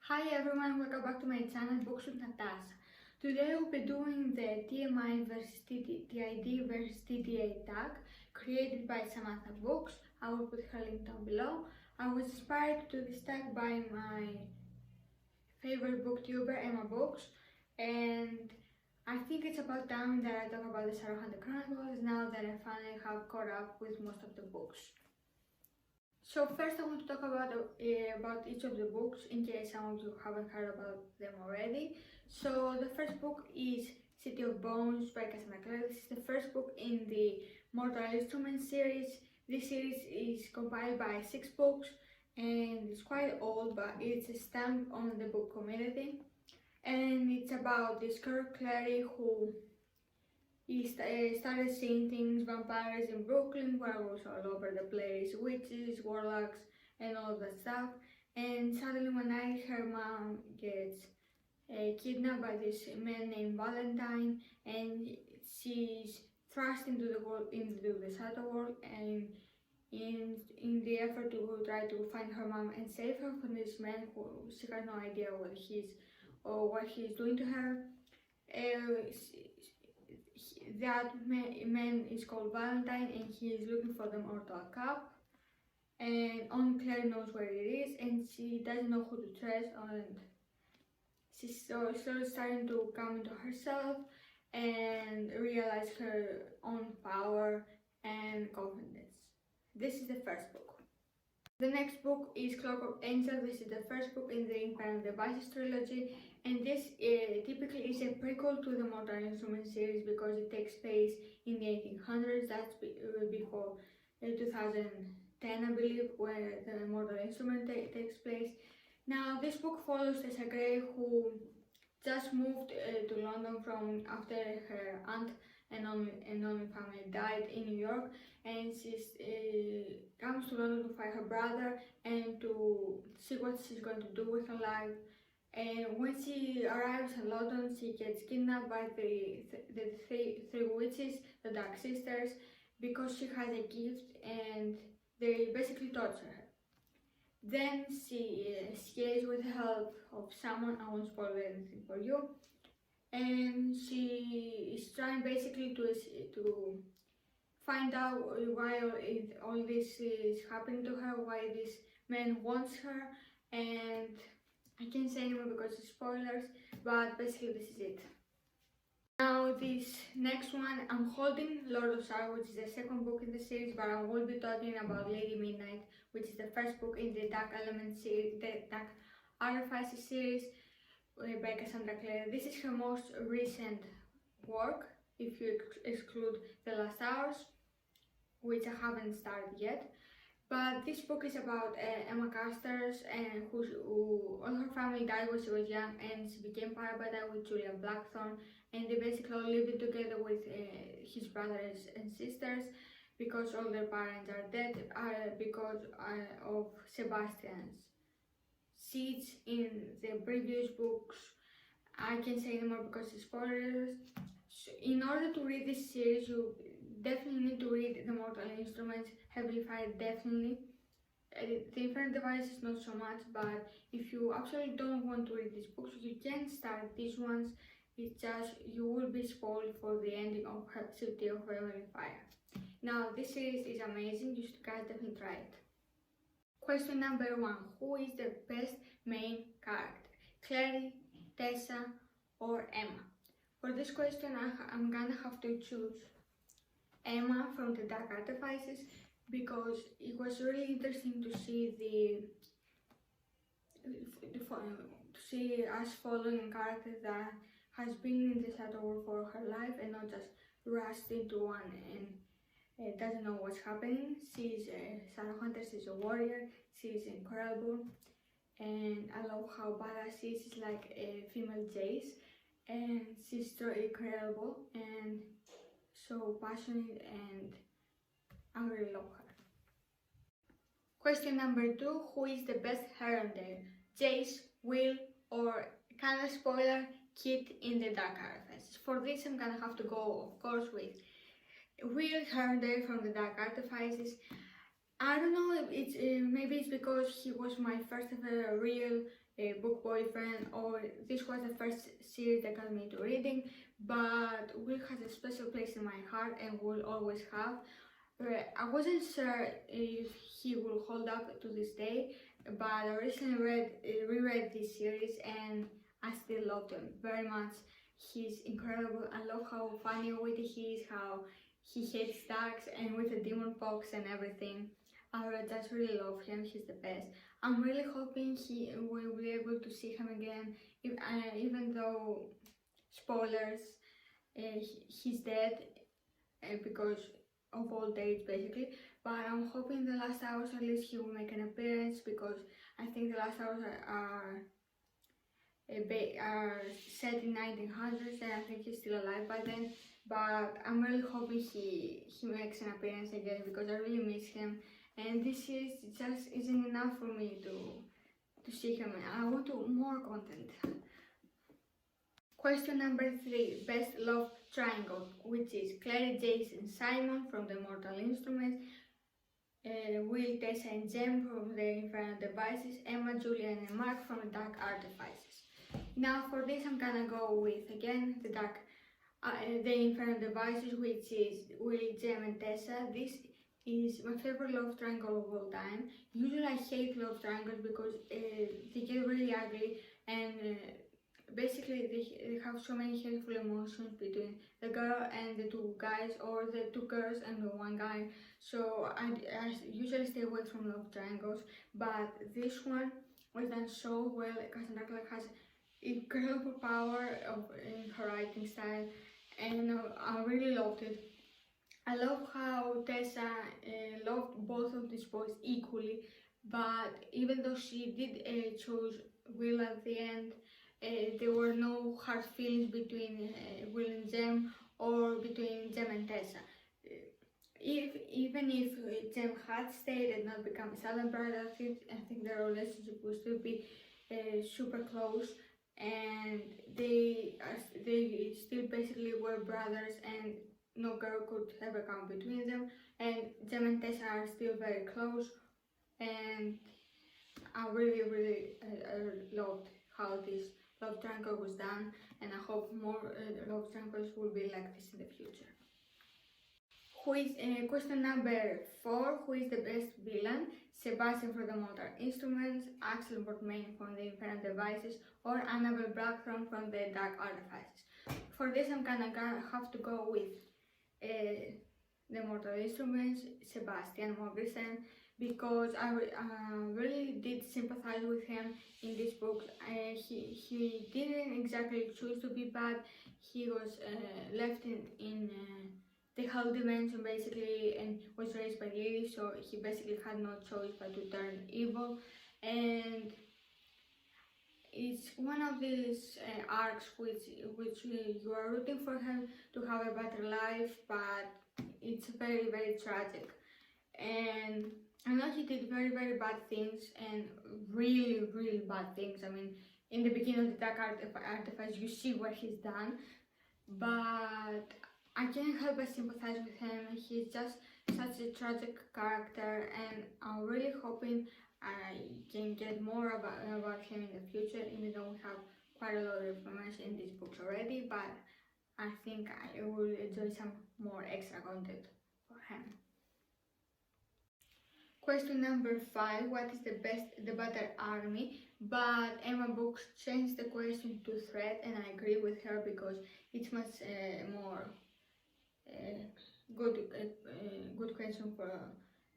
Hi everyone, welcome back to my channel Books with Natasa. Today we'll be doing the TMI versus TID versus TDA tag created by Samantha Books. I will put her link down below. I was inspired to do this tag by my favorite booktuber Emma Books, and I think it's about time that I talk about the Sarah Hunter Chronicles now that I finally have caught up with most of the books. So first I want to talk about each of the books in case some of you haven't heard about them already. So the first book is City of Bones by Cassandra Clare. This is the first book in the Mortal Instruments series. This series is compiled by 6 books and it's quite old, but it's a stamp on the book community. And it's about this girl Clary who started seeing things, vampires in Brooklyn, werewolves all over the place, witches, warlocks, and all that stuff. And suddenly one night her mom gets kidnapped by this man named Valentine, and she's thrust into the shadow world, and in the effort to try to find her mom and save her from this man who she has no idea what he's doing to her. That man is called Valentine and he is looking for the Mortal Cup, and only Claire knows where it is and she doesn't know who to trust, and she's slowly starting to come into herself and realize her own power and confidence. This is the first book. The next book is Cloak of Angels. This is the first book in the Infinite Devices trilogy, and this typically is a prequel to the Mortal Instruments series because it takes place in the 1800s. That's before 2010, I believe, where the Mortal Instrument takes place. Now, this book follows Tessa Gray, who just moved to London from after her aunt and only family died in New York, and she comes to London to find her brother and to see what she's going to do with her life. And when she arrives in London, she gets kidnapped by the three witches, the Dark Sisters, because she has a gift, and they basically torture her. Then she escapes with the help of someone. I won't spoil anything for you. And she is trying basically to find out why all this is happening to her, why this man wants her, and I can't say anymore because it's spoilers, but basically this is it. Now this next one, I'm holding Lord of Sorrow, which is the second book in the series, but I will be talking about Lady Midnight, which is the first book in the Dark Element series, the Dark Artifices series by Cassandra Clare. This is her most recent work, if you exclude The Last Hours, which I haven't started yet. But this book is about Emma Carstairs, and who all her family died when she was young, and she became part by that with Julian Blackthorne, and they basically all living together with his brothers and sisters because all their parents are dead because of Sebastian's seeds in the previous books. I can't say anymore because it's spoilers. So in order to read this series, you definitely need to read the Mortal Instruments, Heavily Fire, definitely. The Infinite Devices not so much, but if you absolutely don't want to read these books, you can start these ones. It's just you will be spoiled for the ending of City of Heavenly Fire. Now this series is amazing, you should guys definitely try it. Question number 1. Who is the best main character? Clary, Tessa, or Emma? For this question, I'm gonna have to choose Emma from the Dark Artifices because it was really interesting to see us following a character that has been in the shadow world for her life and not just rushed into one and doesn't know what's happening. She's Sarah Hunter, she's a warrior, she's incredible, and I love how badass she is. She's like a female Jace, and she's so incredible and so passionate, and I really love her. Question number 2. Who is the best Heron there? Jace, Will, or kind of spoiler, Kit in the Dark Artifices? For this I'm gonna have to go, of course, with Will Herondale from the Dark Artifices. I don't know, maybe it's because he was my first ever real book boyfriend, or this was the first series that got me into reading, but Will has a special place in my heart and will always have. I wasn't sure if he will hold up to this day, but I recently reread this series and I still loved him very much. He's incredible. I love how funny and witty he is, how he hates ducks and with the demon pox and everything. I just really love him. He's the best. I'm really hoping he will be able to see him again, even though spoilers, he's dead because of old age basically, but I'm hoping the last hours at least he will make an appearance, because I think the last hours are set in 1900s and I think he's still alive by then, but I'm really hoping he makes an appearance again, because I really miss him and this series just isn't enough for me to see him. I want more content. Question number 3, best love triangle, which is Claire, Jason, Simon from the Mortal Instruments, Will, Tessa and Jem from the Infernal Devices, Emma, Julian and Mark from the Dark Artifices. Now for this I'm gonna go with again the Infernal Devices, which is Will, Jem and Tessa. This is my favorite love triangle of all time. Usually I hate love triangles because they get really ugly and basically they have so many hateful emotions between the girl and the two guys, or the two girls and the one guy, so I usually stay away from love triangles, but this one was done so well. Cassandra Clare has incredible power in her writing style and I really loved it. I love how Tessa loved both of these boys equally, but even though she did choose Will at the end, there were no hard feelings between Will and Jem, or between Jem and Tessa. Even if Jem had stayed and not become a silent bride, I think their relationship would still be super close, and they still basically were brothers, and no girl could ever come between them. And Jem and Tessa are still very close, and I really loved how this love triangle was done, and I hope more love triangles will be like this in the future. Question number 4, who is the best villain? Sebastian from the Mortal Instruments, Axel Bortmain from the Infernal Devices, or Annabelle Blackthorne from the Dark Artifices? For this I'm gonna have to go with the Mortal Instruments, Sebastian Morgenstern, because I really did sympathize with him in this book. He didn't exactly choose to be bad. He was left in the hell dimension basically and was raised by Lily, so he basically had no choice but to turn evil. And it's one of these arcs which you are rooting for him to have a better life, but it's very tragic. And I know he did very bad things, and really bad things. I mean, in the beginning of the Dark Artifice you see what he's done, but I can't help but sympathize with him. He's just such a tragic character, and I'm really hoping I can get more about him in the future, even though we have quite a lot of information in these books already, but I think I will enjoy some more extra content for him. Question number 5, what is the better army? But Emma Books changed the question to threat, and I agree with her because it's much more good question for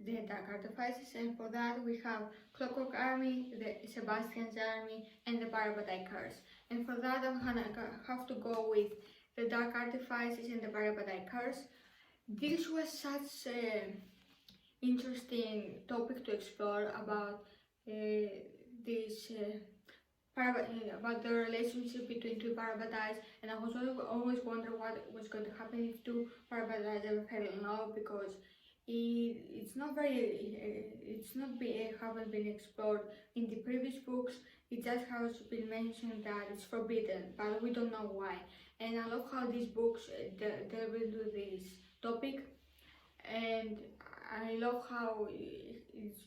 the Dark Artifices, and for that we have Clockwork Army, the Sebastian's Army, and the Parabatai Curse. And for that I'm gonna have to go with the Dark Artifices and the Parabatai Curse. This was such an interesting topic to explore about about the relationship between two Parabatais, and I was always wondering what was going to happen if two Parabatais ever fell in love, because haven't been explored in the previous books. It just has been mentioned that it's forbidden, but we don't know why. And I love how these books delve into this topic, and I love how it's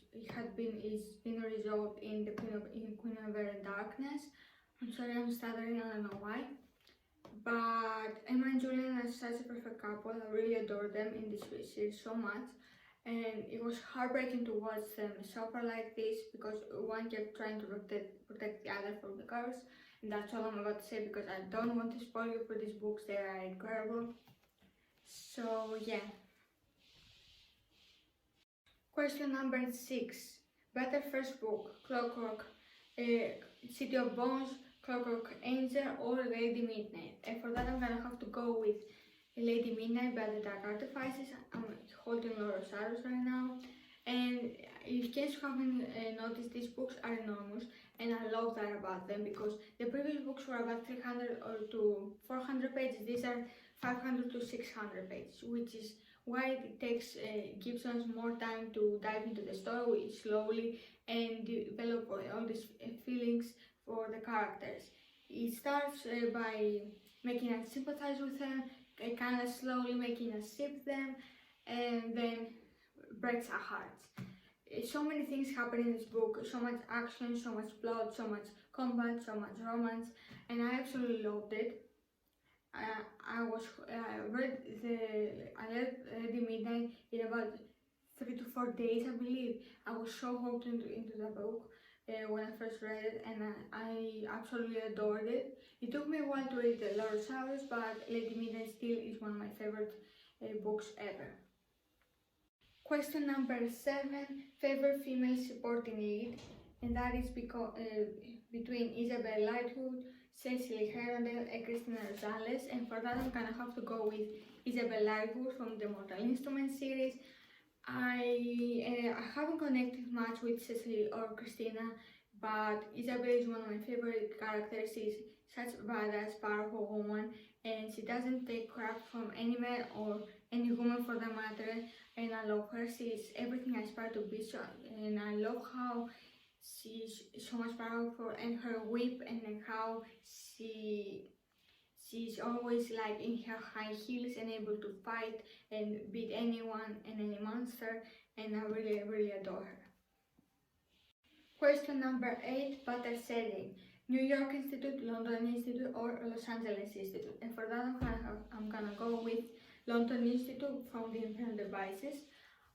been resolved in the Queen of Air and Darkness. I'm sorry I'm stuttering, I don't know why. But Emma and Julian are such a perfect couple. I really adore them in this series so much. And it was heartbreaking to watch them suffer like this because one kept trying to protect the other from the curse. And that's all I'm about to say because I don't want to spoil you for these books. They are incredible. So yeah. Question number 6. Better first book, Clockwork, City of Bones, Clockwork Angel, or Lady Midnight. And for that I'm gonna have to go with Lady Midnight by the Dark Artifices. I'm holding Lorosaurus right now. And in case you haven't noticed, these books are enormous, and I love that about them because the previous books were about 300 or to 400 pages. These are 500 to 600 pages, which is why it takes Gibson's more time to dive into the story slowly and develop all these feelings for the characters. It starts by making us sympathize with them, kind of slowly making us ship them, and then breaks our hearts. So many things happen in this book, so much action, so much blood, so much combat, so much romance, and I absolutely loved it. I read the Midnight in about 3 to 4 days, I believe. I was so hooked into the book when I first read it, and I absolutely adored it. It took me a while to read the Lorosaurus, but Lady Midnight still is one of my favorite books ever. Question number 7, favorite female supporting lead, and that is between Isabel Lightwood, Cecily Herondale, and Christina Rosales, and for that I'm gonna have to go with Isabel Lightwood from the Mortal Instruments series. I haven't connected much with Cecily or Christina, but Isabel is one of my favorite characters. She's such a badass, powerful woman, and she doesn't take crap from any man or any woman for that matter, and I love her. She's everything I aspire to be, and I love how she's so much powerful, and her whip, and how she's always like in her high heels and able to fight and beat anyone and any monster, and I really adore her. Question number 8, better setting, New York Institute, London Institute, or Los Angeles Institute, and for that I'm gonna go with London Institute from the Infinite Devices.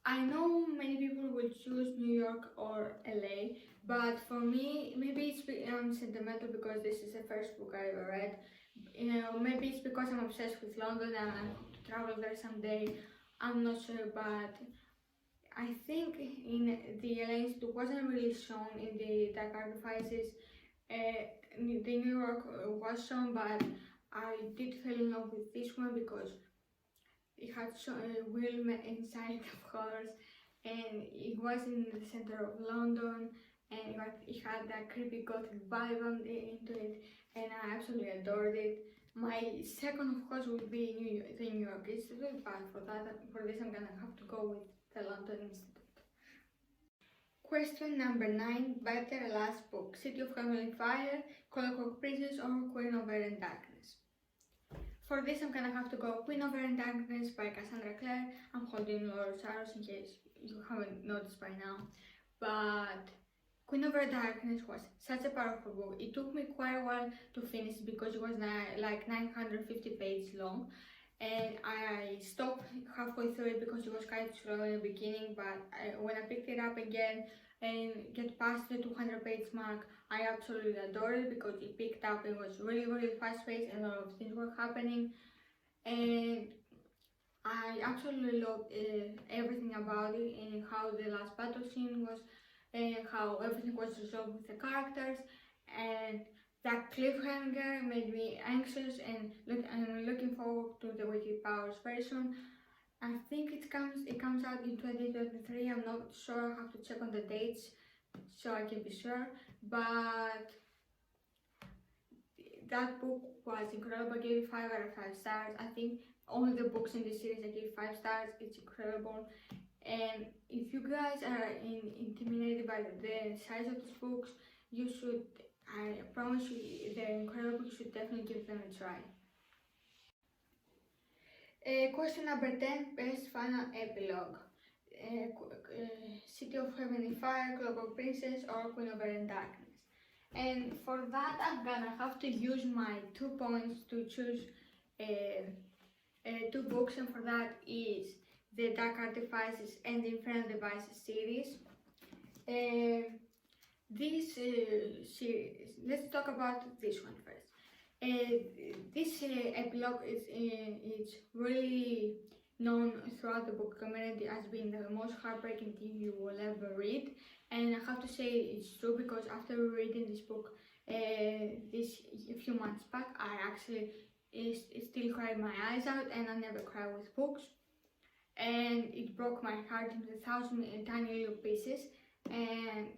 I know many people will choose New York or LA, but for me, maybe it's sentimental because this is the first book I ever read. Maybe it's because I'm obsessed with London and I hope to travel there someday. I'm not sure, but I think in the LA Institute wasn't really shown in the Dark Artifices. The New York was shown, but I did fall in love with this one because it had real inside, of course, and it was in the center of London, and it had that creepy gothic vibe into it, and I absolutely adored it. My second, of course, would be the New York Institute, but for this I'm gonna have to go with the London Institute. Question number 9, better last book, City of Heavenly Fire, Clockwork Princess, or Queen of Air and Darkness. For this I'm gonna have to go Queen of Air and Darkness by Cassandra Clare. I'm holding Lorosaurus in case you haven't noticed by now, but Queen of Air and Darkness was such a powerful book. It took me quite a while to finish because it was like 950 pages long, and I stopped halfway through it because it was quite slow in the beginning, but when I picked it up again and get past the 200 page mark, I absolutely adored it because it picked up. It was really fast paced and a lot of things were happening, and I absolutely loved everything about it, and how the last battle scene was, and how everything was resolved with the characters, and that cliffhanger made me anxious, and I'm looking forward to the Wicked Powers version. I think it comes out in 2023. I'm not sure. I have to check on the dates so I can be sure, but that book was incredible. I gave it 5 out of 5 stars. I think all the books in this series I gave 5 stars. It's incredible, and if you guys are intimidated by the size of these books, you should. I promise you, they're incredible. You should definitely give them a try. Question number 10, best final epilogue. City of Heaven and Fire, Clockwork Princess, or Queen of Air and Darkness. And for that, I'm gonna have to use my 2 points to choose 2 books, and for that is the Dark Artifices and the Infernal Devices series. This series, let's talk about this one first. This epilogue is really known throughout the book community as being the most heartbreaking thing you will ever read, and I have to say it's true because after reading this book this a few months back, I actually still cried my eyes out, and I never cry with books, and it broke my heart into 1,000 tiny little pieces, and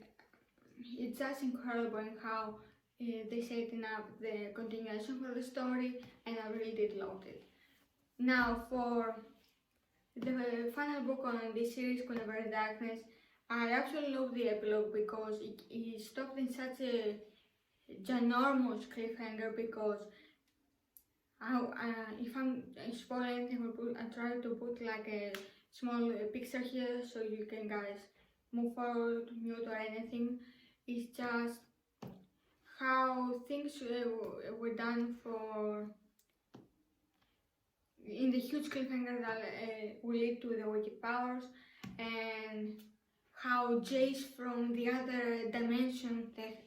it's just incredible in how they setting up the continuation for the story, and I really did love it. Now for the final book on this series, Queen of Air and Darkness, I absolutely love the epilogue because it stopped in such a ginormous cliffhanger, because if I'm spoiling anything, I try to put like a small picture here so you can guys move forward, mute or anything. It's just how things were done for in the huge cliffhanger that will lead to the wicked powers, and how Jace from the other dimension,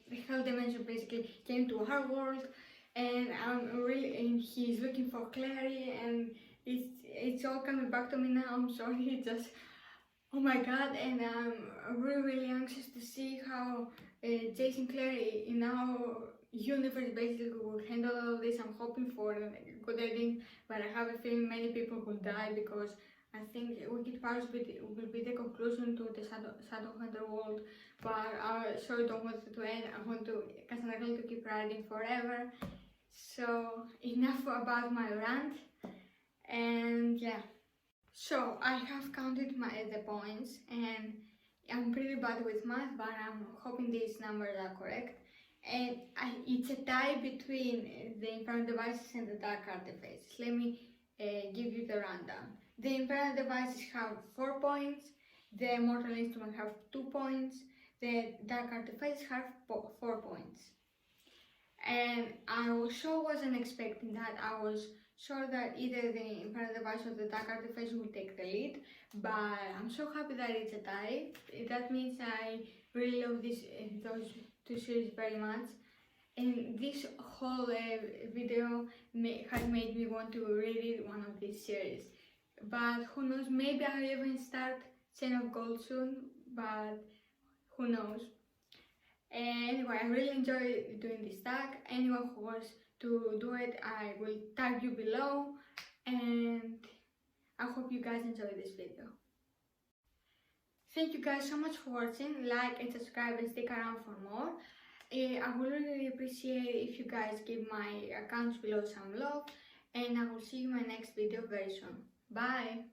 the hell dimension basically, came to our world, and and he's looking for Clary, and it's all coming back to me now. I'm sorry, it's just, oh my god, and I'm really anxious to see how Jace and Clary in our universe basically will handle all of this. I'm hoping for a good ending, but I have a feeling many people will die, because I think Wicked Powers will be the conclusion to the Shadowhunter world, but I sure don't want it to end. I want Cassandra to keep writing forever. So enough about my rant, and yeah. So I have counted the points, and I'm pretty bad with math, but I'm hoping these numbers are correct. And it's a tie between the Infernal Devices and the Dark Artifices. Let me give you the rundown. The Infernal Devices have 4 points, the Mortal Instrument have 2 points, the Dark Artifices have 4 points. And I wasn't expecting that. I was sure that either the Infernal Device or the Dark Artifice will take the lead, but I'm so happy that it's a tie. That means I really love those 2 series very much, and this whole video has made me want to read one of these series. But who knows, maybe I'll even start Chain of Gold soon, but who knows. Anyway, I really enjoy doing this tag. Anyone who wants to do it, I will tag you below, and I hope you guys enjoy this video. Thank you guys so much for watching. Like and subscribe and stick around for more. I would really appreciate if you guys give my accounts below some love, and I will see you in my next video very soon. Bye!